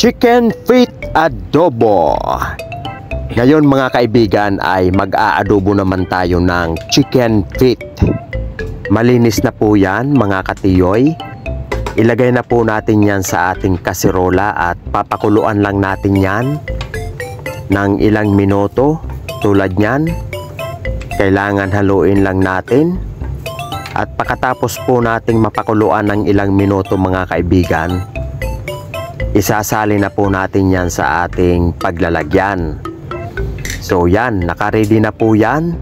chicken feet adobo. Ngayon mga kaibigan ay mag-aadobo naman tayo ng chicken feet. Malinis na po yan mga katiyoy. Ilagay na po natin yan sa ating kasirola at papakuluan lang natin yan ng ilang minuto. Tulad yan, kailangan haluin lang natin. At pagkatapos po nating mapakuluan ng ilang minuto mga kaibigan, isasali na po natin yan sa ating paglalagyan. So yan, naka-ready na po yan.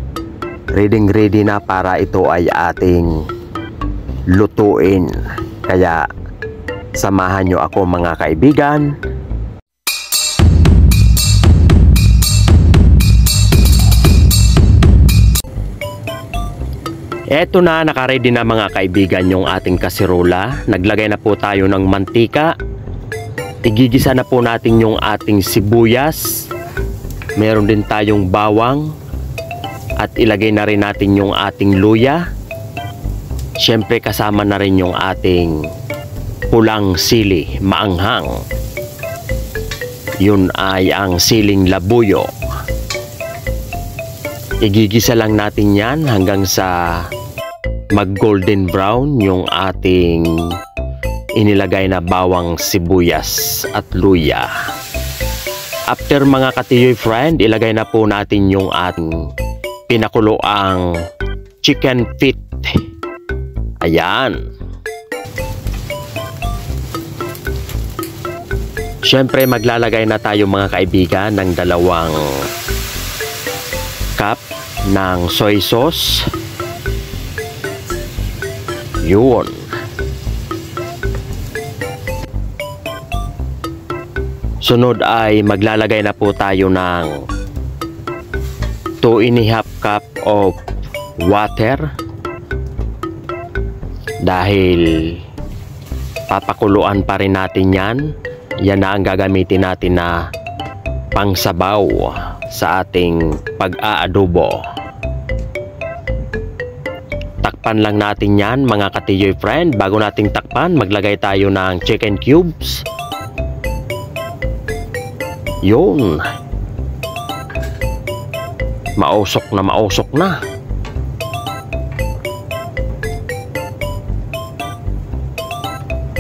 Ready na para ito ay ating lutuin. Kaya samahan nyo ako mga kaibigan. Eto na, naka-ready na mga kaibigan yung ating kasirola. Naglagay na po tayo ng mantika. Igigisa na po natin yung ating sibuyas. Meron din tayong bawang. At ilagay na rin natin yung ating luya. Siyempre kasama na rin yung ating pulang sili, maanghang. Yun ay ang siling labuyo. Igigisa lang natin yan hanggang sa mag golden brown yung ating inilagay na bawang, sibuyas at luya. After mga katiyoy friend, ilagay na po natin yung ating pinakuloang chicken feet. Ayan. Siyempre maglalagay na tayo mga kaibigan ng 2 cup ng soy sauce. Yun. Sunod ay maglalagay na po tayo ng 2½ cup of water. Dahil papakuluan pa rin natin yan. Yan na ang gagamitin natin na pangsabaw sa ating pag-aadobo. Takpan lang natin yan mga katiyoy friend. Bago nating takpan, maglagay tayo ng chicken cubes. Yun. Mausok na.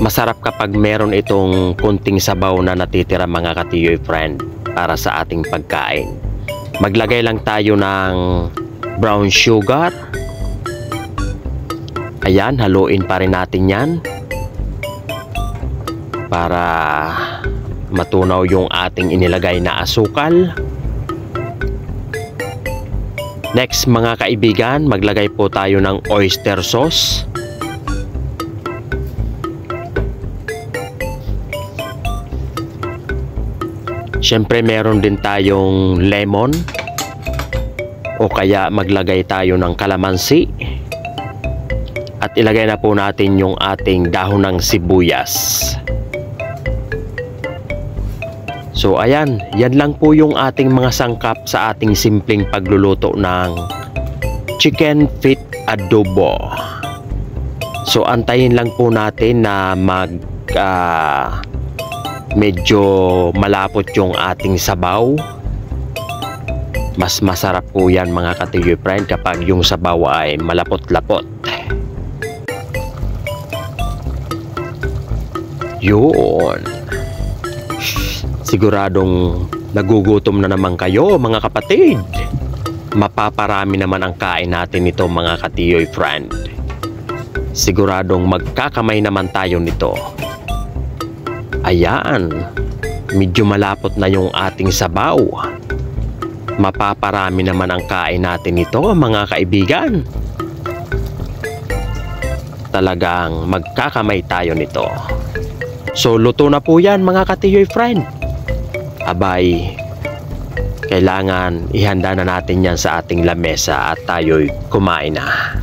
Masarap kapag meron itong kunting sabaw na natitira mga katiyoy friend para sa ating pagkain. Maglagay lang tayo ng brown sugar. Ayan, haluin pa rin natin yan para matunaw yung ating inilagay na asukal. Next mga kaibigan, maglagay po tayo ng oyster sauce. Siyempre meron din tayong lemon o kaya maglagay tayo ng kalamansi. At ilagay na po natin yung ating dahon ng sibuyas. So ayan, yan lang po yung ating mga sangkap sa ating simpleng pagluluto ng chicken feet adobo. So antayin lang po natin na medyo malapot yung ating sabaw. Mas masarap po yan mga katiyoy friend kapag yung sabaw ay malapot-lapot. Yun. Siguradong nagugutom na naman kayo mga kapatid. Mapaparami naman ang kain natin nito mga katiyoy friend. Siguradong magkakamay naman tayo nito. Ayan, medyo malapot na yung ating sabaw. Mapaparami naman ang kain natin ito mga kaibigan. Talagang magkakamay tayo nito. So luto na po yan mga katiyoy friend. Abay, kailangan ihanda na natin yan sa ating lamesa at tayo'y kumain na.